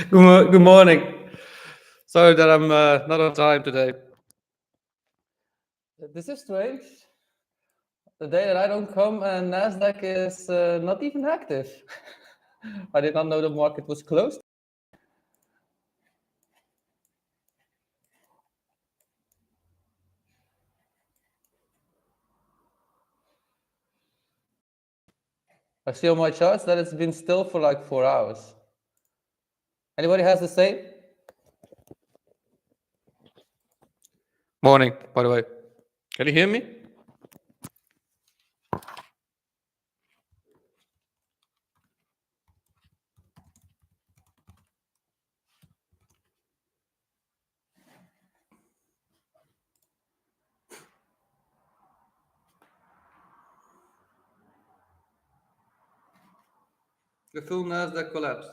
Good morning. Sorry that I'm not on time today. This is strange. The day that I don't come and Nasdaq is not even active. I did not know the market was closed. I see on my charts that it's been still for like 4 hours. Anybody has the same? Morning, by the way. Can you hear me? The full Nasdaq collapsed.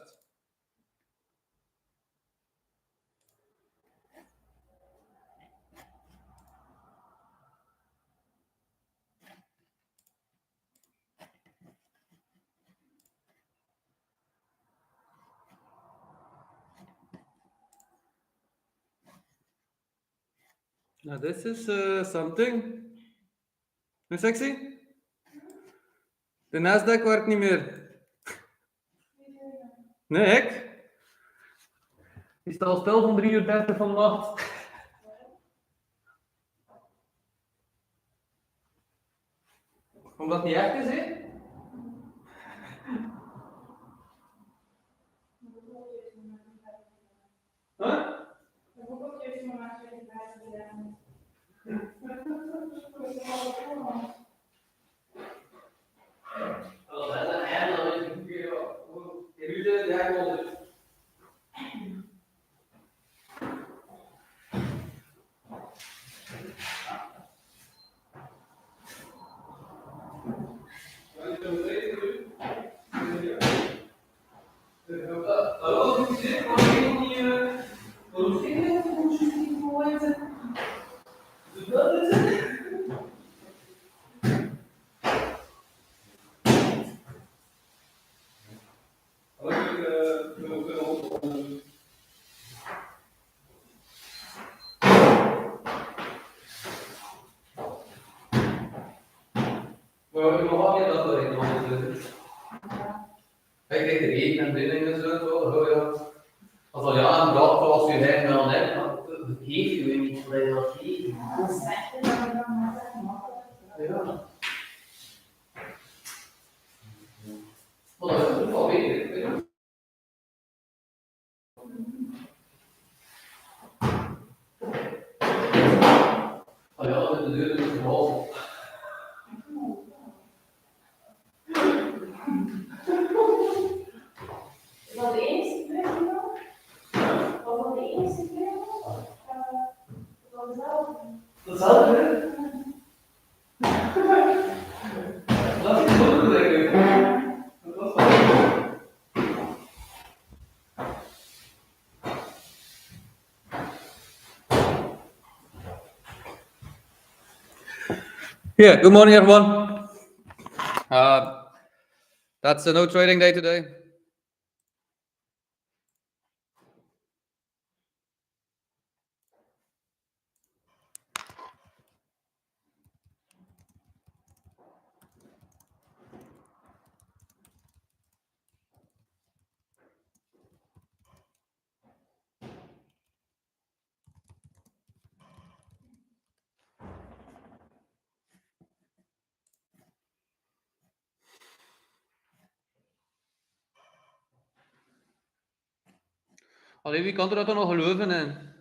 Now this is something. Is sexy? De Nasdaq werkt niet meer. Nee, ik? Die staat al stil van 3:30 van de nacht. Omdat het niet echt is, hè? Huh? Ik kreeg de regen en binnen en zo. Also ja, een dag zoals u net wel net, dat geeft u niet alleen dat geven. Ja. Maar dat is ook wel beter. Oh ja, de deur is gevallen. Is dat de eerste keer nog? Was dat de eerste keer nog? Dat was dezelfde. Dezelfde? Dat is goed, denk ik. Dat was wel goed. Yeah, good morning, everyone. That's a no trading day today. Allee, wie kan er dat dan nog geloven in?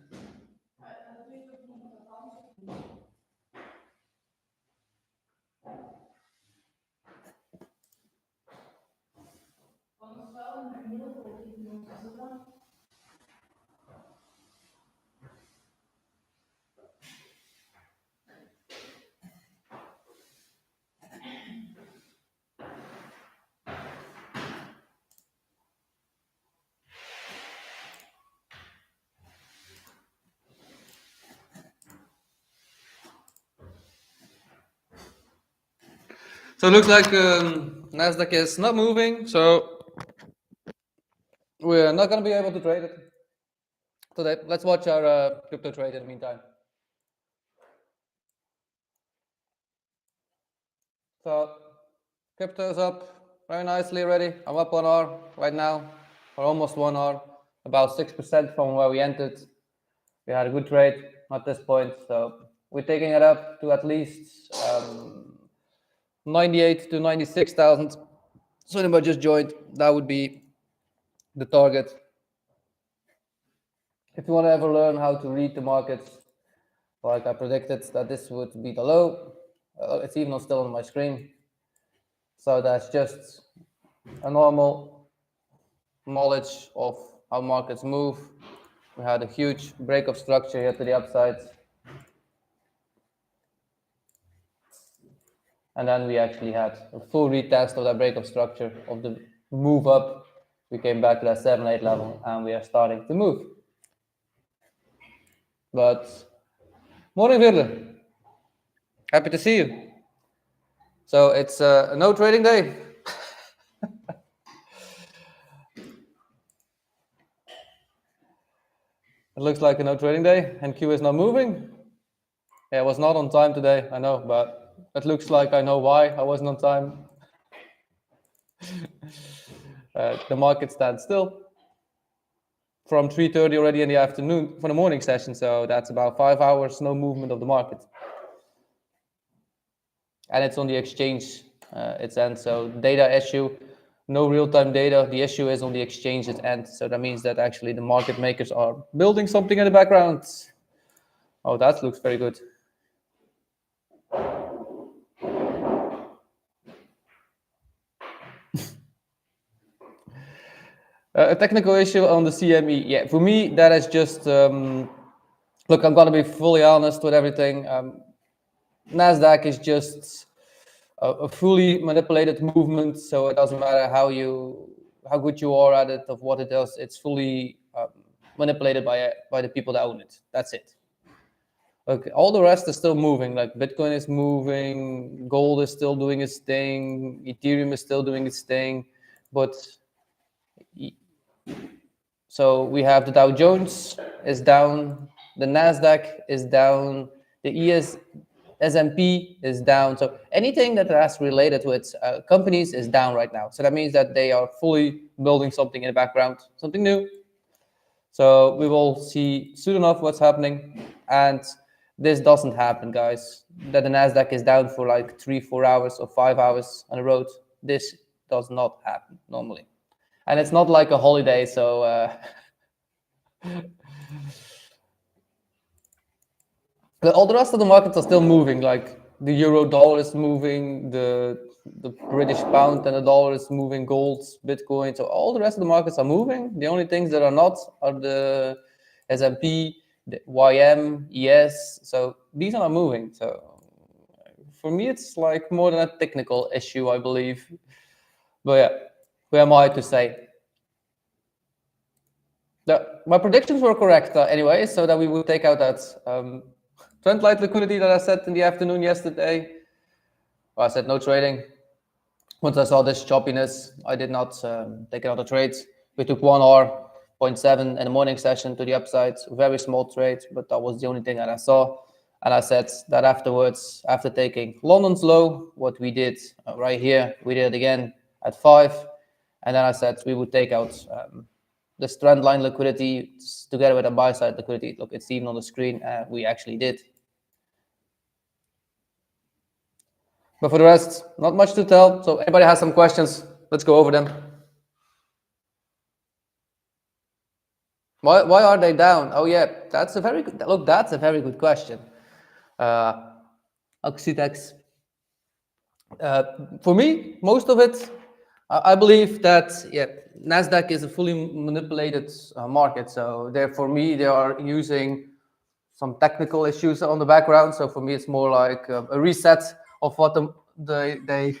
So it looks like Nasdaq is not moving. So we're not going to be able to trade it today. Let's watch our crypto trade in the meantime. So crypto is up very nicely already. I'm up 1 hour right now, or almost 1 hour, about 6% from where we entered. We had a good trade at this point, so we're taking it up to at least 98 to 96,000. So anybody just joined, that would be the target. If you want to ever learn how to read the markets, like I predicted that this would be the low, it's even still on my screen. So that's just a normal knowledge of how markets move. We had a huge break of structure here to the upside. And then we actually had a full retest of that break of structure of the move up. We came back to that 7-8 level and we are starting to move. But morning, Virle. Happy to see you. So it's a no trading day. It looks like a no trading day, and Q is not moving. Yeah, it was not on time today, I know, but it looks like I know why I wasn't on time. The market stands still from 3:30 already in the afternoon for the morning session, so that's about 5 hours, no movement of the market. And it's on the exchange, its end, so data issue, no real-time data. The issue is on the exchange's end, so that means that actually the market makers are building something in the background. Oh, that looks very good. A technical issue on the CME. Yeah, for me, that is just, look, I'm going to be fully honest with everything. NASDAQ is just a fully manipulated movement, so it doesn't matter how good you are at it, of what it does. It's fully manipulated by the people that own it. That's it. Okay, all the rest is still moving. Like Bitcoin is moving, gold is still doing its thing, Ethereum is still doing its thing, but so we have the Dow Jones is down, the Nasdaq is down, the S&P is down. So anything that has related to its companies is down right now. So that means that they are fully building something in the background, something new. So we will see soon enough what's happening. And this doesn't happen, guys, that the Nasdaq is down for like 3-4 hours or 5 hours on the road. This does not happen normally. And it's not like a holiday, so all the rest of the markets are still moving. Like the euro dollar is moving, the British pound and the dollar is moving, gold, Bitcoin. So all the rest of the markets are moving. The only things that are not are the S&P, the YM, ES. So these are not moving. So for me, it's like more than a technical issue, I believe. But yeah, who am I to say? My predictions were correct anyway, so that we would take out that trend light liquidity that I said in the afternoon yesterday. Well, I said no trading. Once I saw this choppiness, I did not take another trade. We took 1 hour, 0.7 in the morning session to the upside. Very small trade, but that was the only thing that I saw. And I said that afterwards, after taking London's low, what we did right here, we did it again at 5. And then I said we would take out the trend line liquidity together with a buy side liquidity. Look, it's even on the screen. We actually did. But for the rest, not much to tell. So anybody has some questions, let's go over them. Why are they down? Oh yeah, that's a very good, look, that's a very good question. Oxitex. For me, most of it, I believe that Nasdaq is a fully manipulated market. So there, for me, they are using some technical issues on the background. So for me, it's more like a reset of what they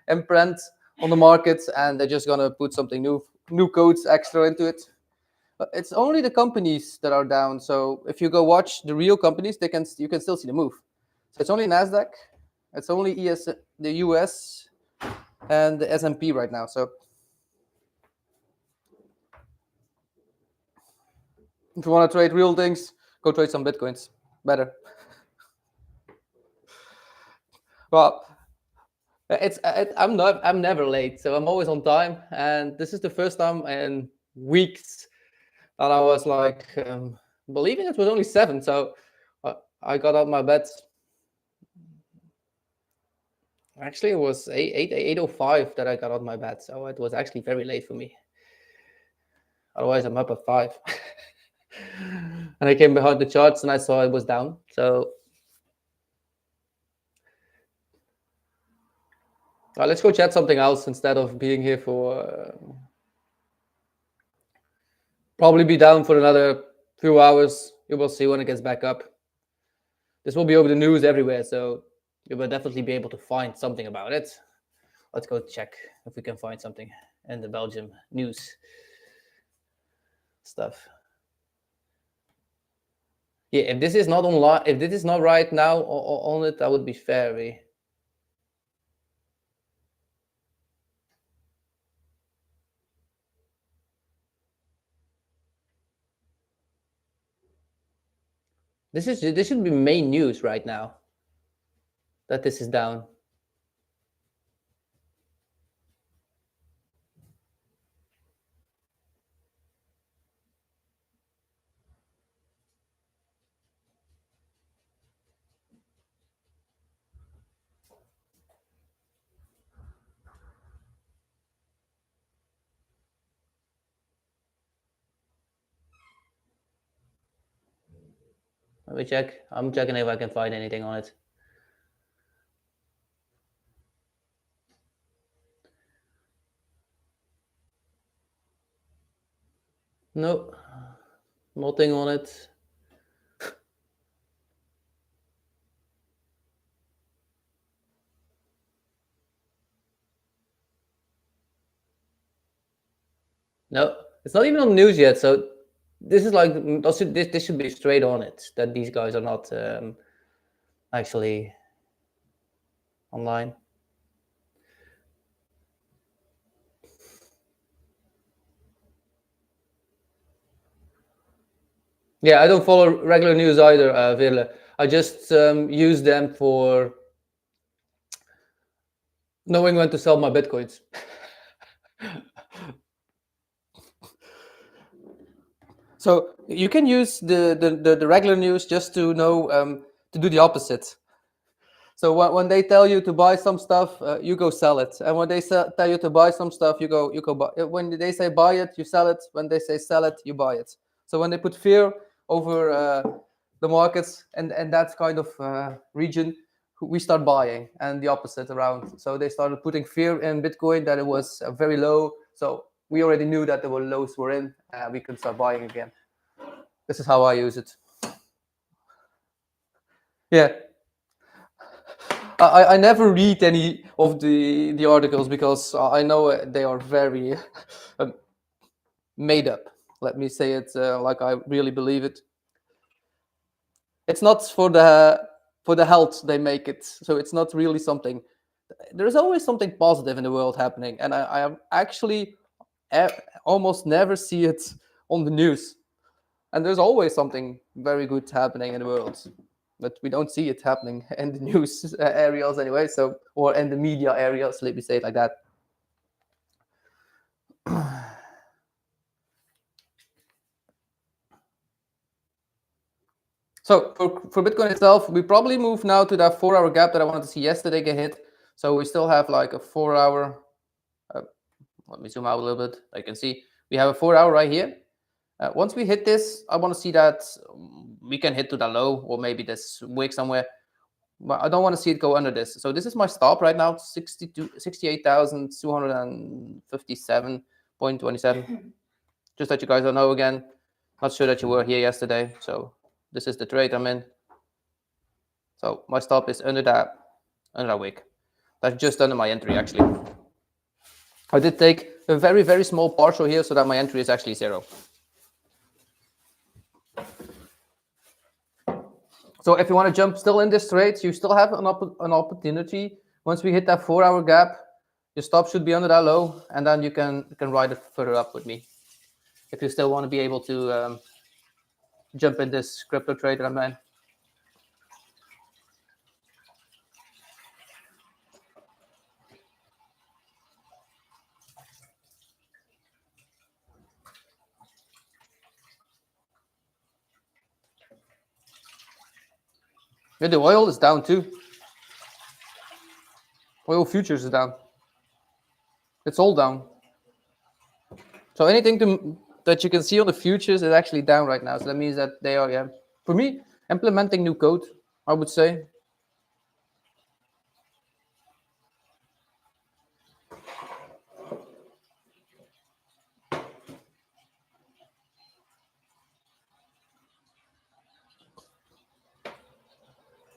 imprint on the market, and they're just gonna put something new codes extra into it. But it's only the companies that are down. So if you go watch the real companies, you can still see the move. So it's only Nasdaq, it's only the US, and the S&P right now. So If you want to trade real things, go trade some Bitcoins. Better. Well, I'm never late, so I'm always on time. And this is the first time in weeks that I was like, believing it was only 7. So I got out my bed. Actually, it was 8:05 that I got out my bed, so it was actually very late for me. Otherwise, I'm up at 5. And I came behind the charts and I saw it was down. So let's go chat something else instead of being here for probably be down for another few hours. You will see when it gets back up. This will be over the news everywhere, so you will definitely be able to find something about it. Let's go check if we can find something in the Belgium news stuff. Yeah, if this is not online, if this is not right now on it, that would be very. This should be main news right now. That this is down. Let me check. I'm checking if I can find anything on it. No, nothing on it. No, it's not even on the news yet. So this is like this should be straight on it that these guys are not actually online. Yeah, I don't follow regular news either, Virle. I just use them for knowing when to sell my Bitcoins. So you can use the regular news just to know to do the opposite. So when they tell you to buy some stuff, you go sell it. And when they tell you to buy some stuff, you go buy. When they say buy it, you sell it. When they say sell it, you buy it. So when they put fear over the markets and that kind of region, we start buying, and the opposite around. So they started putting fear in Bitcoin that it was very low. So we already knew that the lows were in, and we could start buying again. This is how I use it. Yeah. I never read any of the articles because I know they are very made up. Let me say it like I really believe it. It's not for the health they make it, so it's not really something. There's always something positive in the world happening, and I actually almost never see it on the news. And there's always something very good happening in the world, but we don't see it happening in the news areas anyway. So, or in the media areas, let me say it like that. So for Bitcoin itself, we probably move now to that 4-hour gap that I wanted to see yesterday get hit. So we still have like a 4-hour. Let me zoom out a little bit. You can see we have a 4-hour right here. Once we hit this, I want to see that we can hit to the low or maybe this wick somewhere. But I don't want to see it go under this. So this is my stop right now, 68,257.27. Just that you guys don't know again. Not sure that you were here yesterday. So this is the trade I'm in. So my stop is under that wick. That's just under my entry actually. I did take a very, very small partial here so that my entry is actually 0. So if you want to jump still in this trade, you still have an opportunity. Once we hit that 4-hour gap, your stop should be under that low, and then you can ride it further up with me. If you still want to be able to jump in this crypto trade that I'm in. Yeah, the oil is down too. Oil futures is down. It's all down. So anything that you can see on the futures is actually down right now. So that means that they are, yeah, for me, implementing new code, I would say.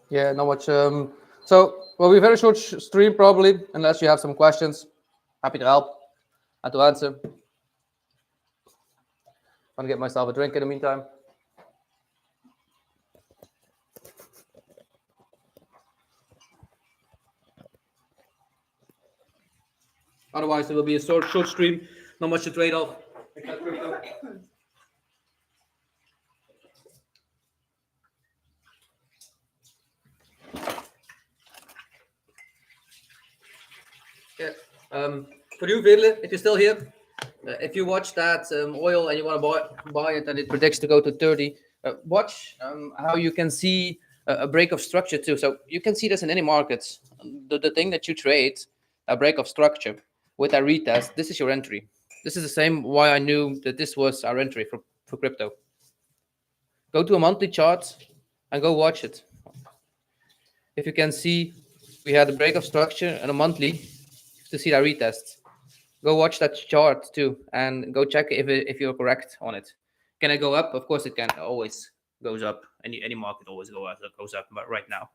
Yeah, not much. So, well, we've had a short stream probably, unless you have some questions. Happy to help and to answer. I'm gonna get myself a drink in the meantime. Otherwise, it will be a short stream. Not much to trade off. Yeah. For you, Virle, if you're still here, if you watch that oil and you want to buy it and it predicts to go to 30, watch how you can see a break of structure too. So you can see this in any markets. The thing that you trade, a break of structure with a retest, this is your entry. This is the same why I knew that this was our entry for crypto. Go to a monthly chart and go watch it. If you can see, we had a break of structure and a monthly to see that retest. Go watch that chart too and go check if you're correct on it. Can it go up? Of course it can. It always goes up. Any market always goes up, but right now.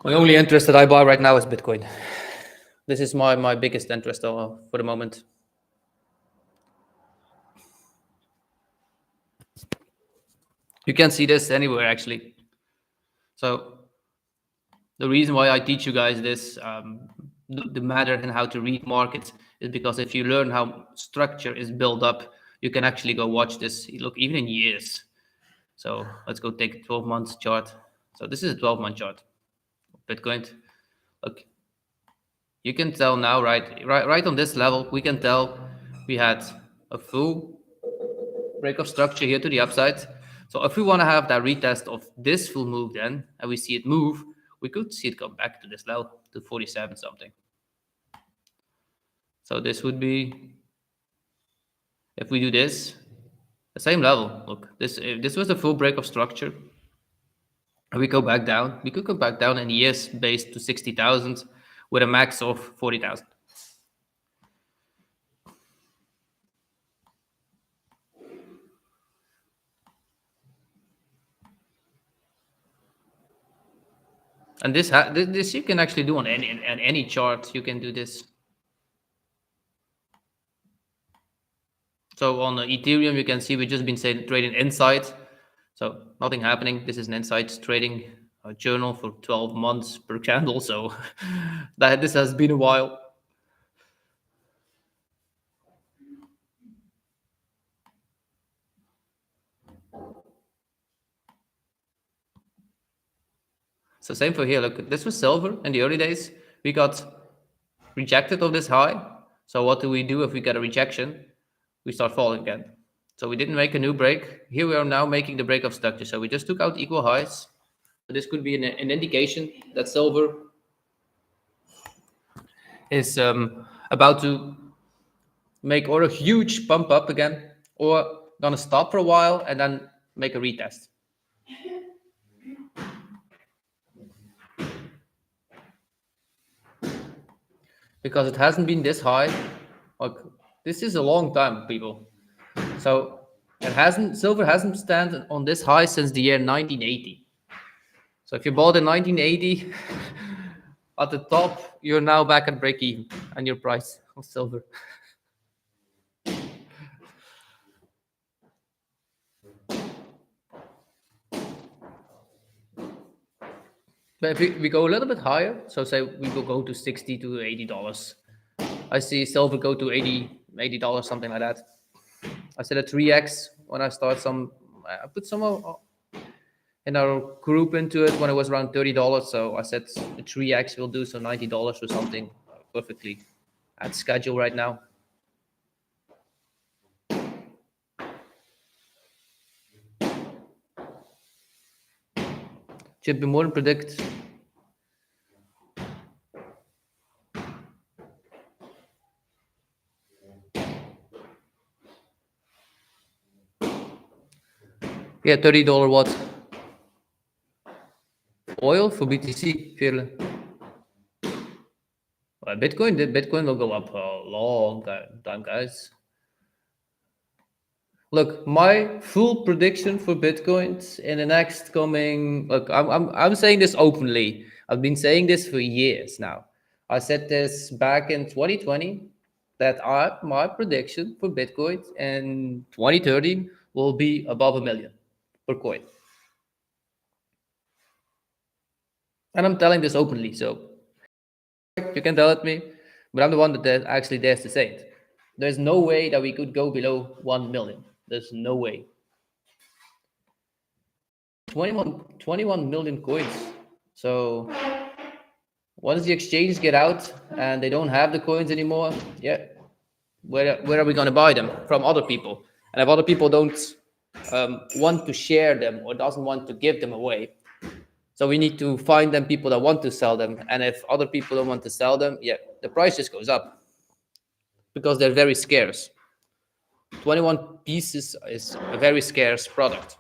The only interest that I buy right now is Bitcoin. This is my biggest interest for the moment. You can see this anywhere actually. So the reason why I teach you guys this, the matter and how to read markets, is because if you learn how structure is built up, you can actually go watch this. Look, even in years. So let's go take a 12 months chart. So this is a 12-month chart. Bitcoin. Look, you can tell now, right on this level, we can tell we had a full break of structure here to the upside. So if we want to have that retest of this full move then, and we see it move, we could see it come back to this level, to 47 something. So this would be, if we do this, the same level. Look, if this was the full break of structure, and we go back down, we could go back down in years based to 60,000 with a max of 40,000. And this you can actually do on any chart. You can do this. So on the Ethereum, you can see we've just been trading inside. So nothing happening. This is an inside trading journal for 12 months per candle. So this has been a while. So same for here. Look, this was silver in the early days. We got rejected of this high. So what do we do if we get a rejection? We start falling again. So we didn't make a new break. Here we are now making the break of structure. So we just took out equal highs. So this could be an indication that silver is about to make or a huge pump up again, or gonna stop for a while and then make a retest. Because it hasn't been this high. Like, this is a long time, people. So silver hasn't stand on this high since the year 1980. So if you bought in 1980 at the top, you're now back at break even and your price of silver. But if we go a little bit higher, so say we will go to $60 to $80. I see silver go to $80, something like that. I said a 3x when I start some. I put some in our group into it when it was around $30. So I said the 3x will do so $90 or something, perfectly at schedule right now. Should be more than predict. Yeah, $30 what? Oil for BTC, Veerle. Well, Bitcoin will go up a long time, guys. Look, my full prediction for Bitcoins in the next coming. Look, I'm saying this openly. I've been saying this for years now. I said this back in 2020 that my prediction for Bitcoin in 2030 will be above $1 million per coin. And I'm telling this openly, so you can tell it me, but I'm the one that actually dares to say it. There's no way that we could go below 1 million. There's no way. 21 million coins. So once the exchange get out and they don't have the coins anymore, yeah, where are we going to buy them? From other people. And if other people don't want to share them or doesn't want to give them away, so we need to find them people that want to sell them. And if other people don't want to sell them, yeah, the price just goes up because they're very scarce. 21 pieces is a very scarce product.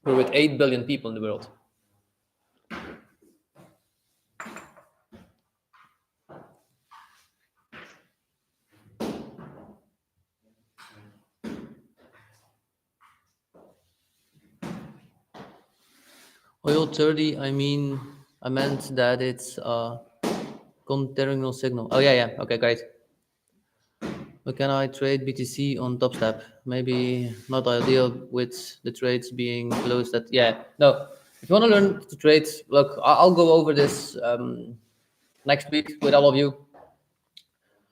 We're with 8 billion people in the world. Oil 30, I meant that it's terminal signal. Oh, yeah. Okay, great. But can I trade BTC on TopStep? Maybe not ideal with the trades being closed at, yeah. No, if you want to learn to trade, look, I'll go over this next week with all of you.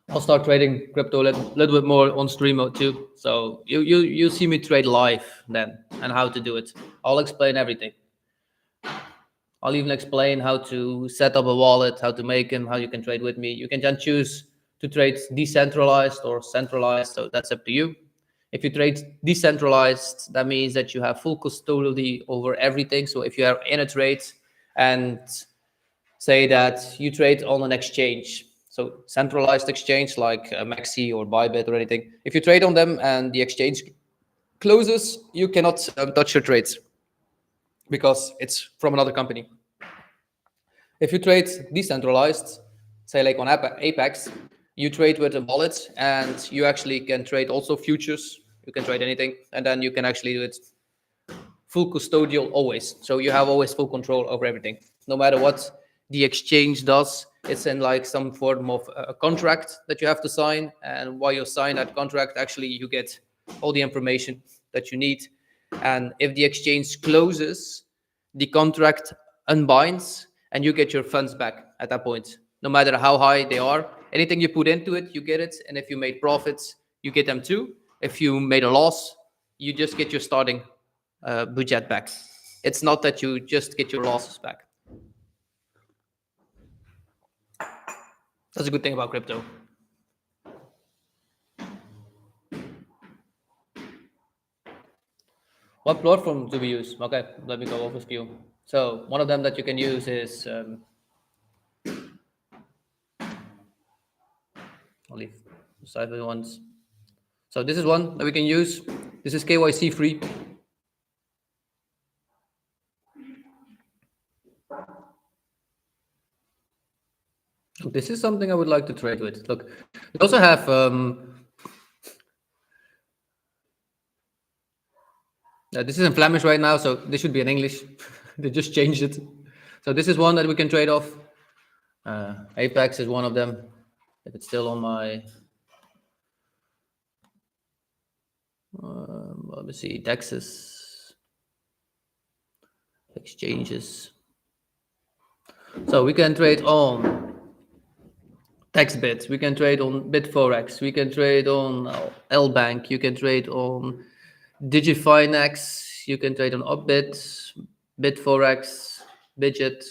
I'll start trading crypto a little bit more on stream mode too. So you see me trade live then and how to do it. I'll explain everything. I'll even explain how to set up a wallet, how to make them, how you can trade with me. You can then choose to trade decentralized or centralized, so that's up to you. If you trade decentralized, that means that you have full custodiality over everything. So if you are in a trade and say that you trade on an exchange, so centralized exchange like Maxi or Bybit or anything, if you trade on them and the exchange closes, you cannot touch your trades because it's from another company. If you trade decentralized, say like on Apex, you trade with a wallet and you actually can trade also futures. You can trade anything, and then you can actually do it full custodial always. So you have always full control over everything. No matter what the exchange does, it's in like some form of a contract that you have to sign. And while you sign that contract, actually you get all the information that you need. And if the exchange closes, the contract unbinds and you get your funds back at that point. No matter how high they are, anything you put into it, you get it. And if you made profits, you get them too. If you made a loss, you just get your starting budget back. It's not that you just get your losses back. That's a good thing about crypto. What platform do we use? Okay, let me go over a few. So one of them that you can use is I'll leave the side ones. So this is one that we can use. This is KYC free. This is something I would like to trade with. Look, we also have this is in Flemish right now, so this should be in English. They just changed it. So this is one that we can trade off. Apex is one of them. If it's still on my, let me see, Texas exchanges. So we can trade on TextBit, we can trade on Bitforex, we can trade on LBank, you can trade on Digifinex, you can trade on Upbit, Bitforex, Bidget,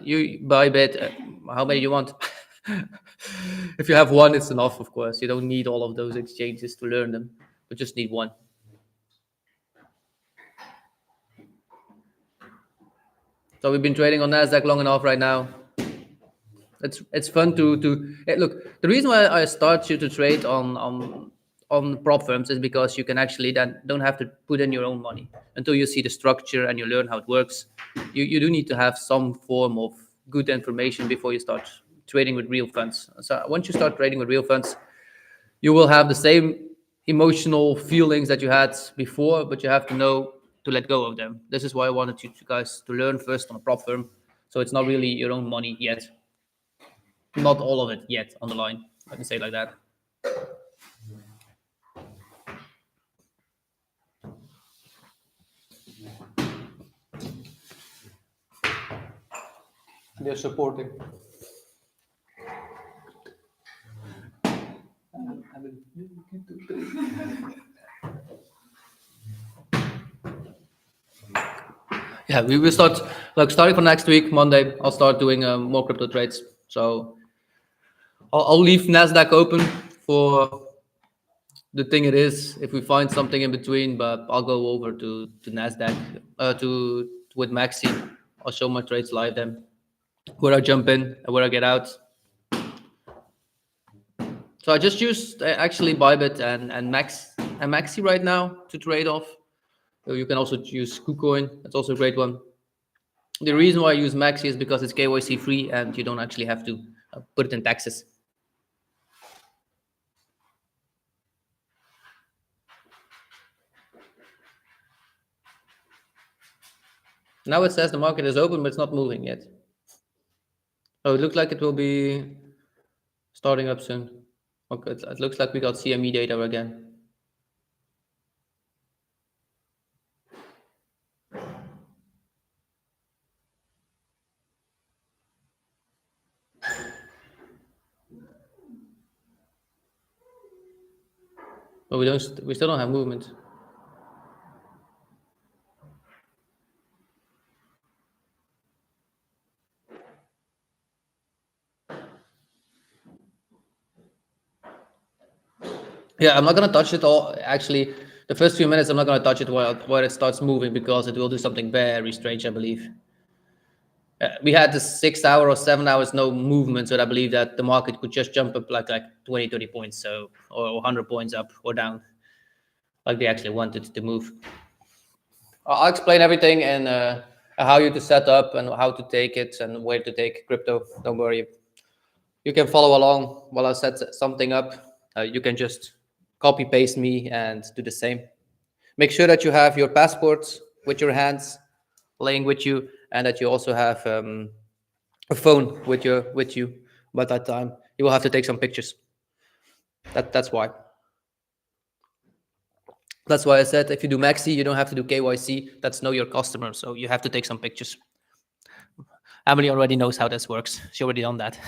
you Bybit, how many you want. If you have one, it's enough, of course. You don't need all of those exchanges to learn them, but just need one. So we've been trading on Nasdaq long enough right now. It's fun to look. The reason why I start you to trade on prop firms is because you can actually then don't have to put in your own money until you see the structure and you learn how it works. You do need to have some form of good information before you start trading with real funds. So once you start trading with real funds, you will have the same emotional feelings that you had before, but you have to know to let go of them. This is why I wanted you guys to learn first on a prop firm, so it's not really your own money yet. Not all of it yet on the line. Let me say it like that. They're supporting. Yeah, we will start, like starting from next week, Monday, I'll start doing more crypto trades. So I'll leave Nasdaq open for the thing it is. If we find something in between, but I'll go over to Nasdaq with Maxi. I'll show my trades live then, where I jump in and where I get out. So I just used actually Bybit and Maxi right now to trade off. So you can also use KuCoin. That's also a great one. The reason why I use Maxi is because it's KYC free and you don't actually have to put it in taxes. Now it says the market is open, but it's not moving yet. So it looks like it will be starting up soon. Okay, it looks like we got CME data again. But we still don't have movement. Yeah, I'm not gonna touch it all. Actually, the first few minutes I'm not gonna touch it while it starts moving because it will do something very strange, I believe. We had the 6 hour or 7 hours no movement, so I believe that the market could just jump up like 20, 30 points, so or 100 points up or down, like they actually wanted to move. I'll explain everything and how you to set up and how to take it and where to take crypto. Don't worry. You can follow along while I set something up. You can just copy paste me and do the same. Make sure that you have your passports with your hands laying with you, and that you also have a phone with you. By that time, you will have to take some pictures. That's why. That's why I said if you do Maxi, you don't have to do KYC. That's know your customer, so you have to take some pictures. Emily already knows how this works. She already done that.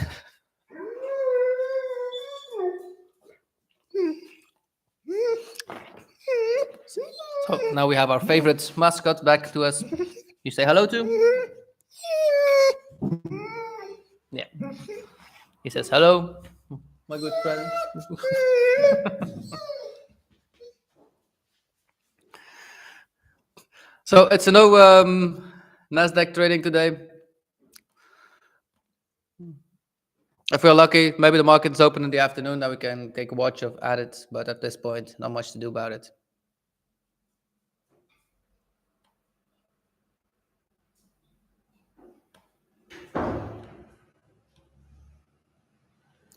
So now we have our favorite mascot back to us. You say hello to? Yeah. He says hello, my good friend. So it's a no Nasdaq trading today. If we're lucky, maybe the market's open in the afternoon, then we can take a watch at it. But at this point, not much to do about it.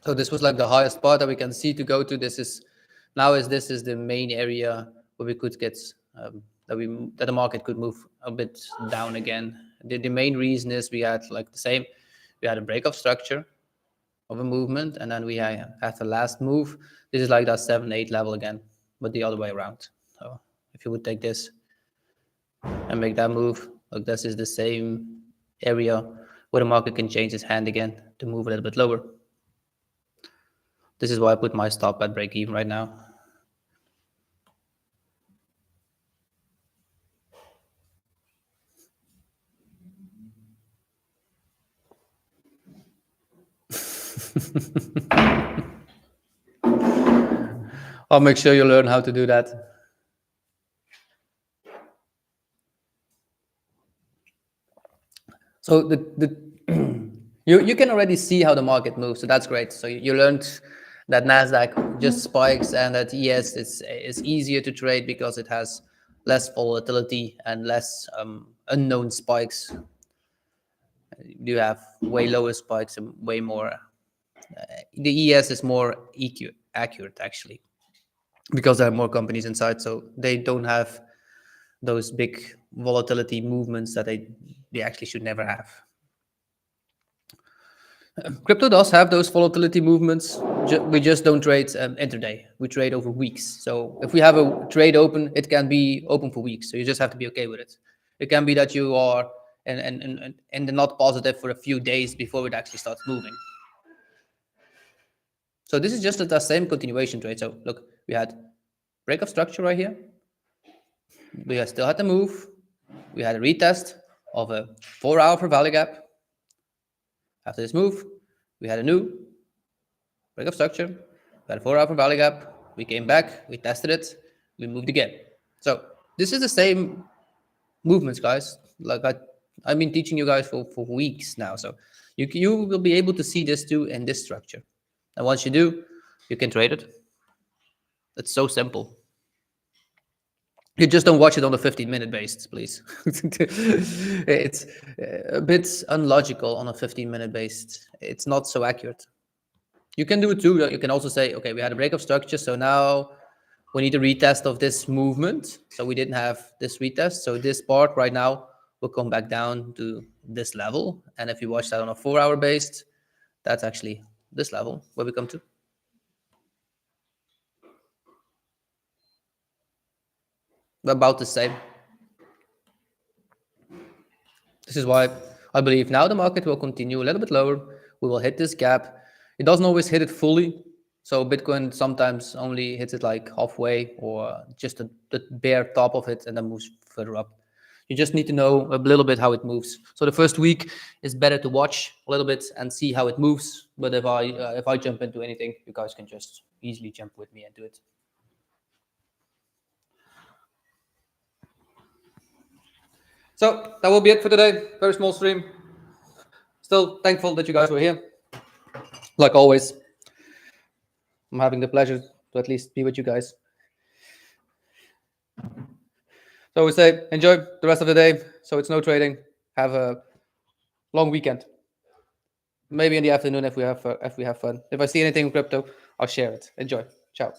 So this was like the highest part that we can see to go to. This is the main area where we could get that the market could move a bit down again. The main reason is we had like the same. We had a break of structure of a movement, and then we had the last move. This is like that 7-8 level again, but the other way around. So if you would take this and make that move, like this is the same area where the market can change its hand again to move a little bit lower. This is why I put my stop at break even right now. I'll make sure you learn how to do that. So you can already see how the market moves, so that's great. So you learned that Nasdaq just spikes and that ES is easier to trade because it has less volatility and less unknown spikes. You have way lower spikes and way more. The ES is more accurate actually, because there are more companies inside, so they don't have those big volatility movements that they actually should never have. Crypto does have those volatility movements. We just don't trade intraday. We trade over weeks. So if we have a trade open, it can be open for weeks. So you just have to be okay with it. It can be that you are and not positive for a few days before it actually starts moving. So this is just the same continuation trade. So look, we had break of structure right here. We still had the move. We had a retest of a 4-hour for value gap. After this move, we had a new break of structure. We had a 4-hour for value gap. We came back, we tested it, we moved again. So this is the same movements, guys. Like I've been teaching you guys for weeks now. So you will be able to see this too in this structure. And once you do, you can trade it. It's so simple. You just don't watch it on the 15-minute based, please. It's a bit unlogical on a 15-minute based. It's not so accurate. You can do it too. You can also say, okay, we had a break of structure, so now we need a retest of this movement. So we didn't have this retest. So this part right now will come back down to this level. And if you watch that on a 4-hour based, that's actually this level where we come to. About the same. This is why I believe now the market will continue a little bit lower. We will hit this gap. It doesn't always hit it fully. So Bitcoin sometimes only hits it like halfway or just the bare top of it and then moves further up. You just need to know a little bit how it moves. So the first week is better to watch a little bit and see how it moves. But if I jump into anything, you guys can just easily jump with me into it. So that will be it for today. Very small stream. Still thankful that you guys were here. Like always, I'm having the pleasure to at least be with you guys. So we say enjoy the rest of the day. So it's no trading. Have a long weekend. Maybe in the afternoon if we have fun. If I see anything in crypto, I'll share it. Enjoy. Ciao.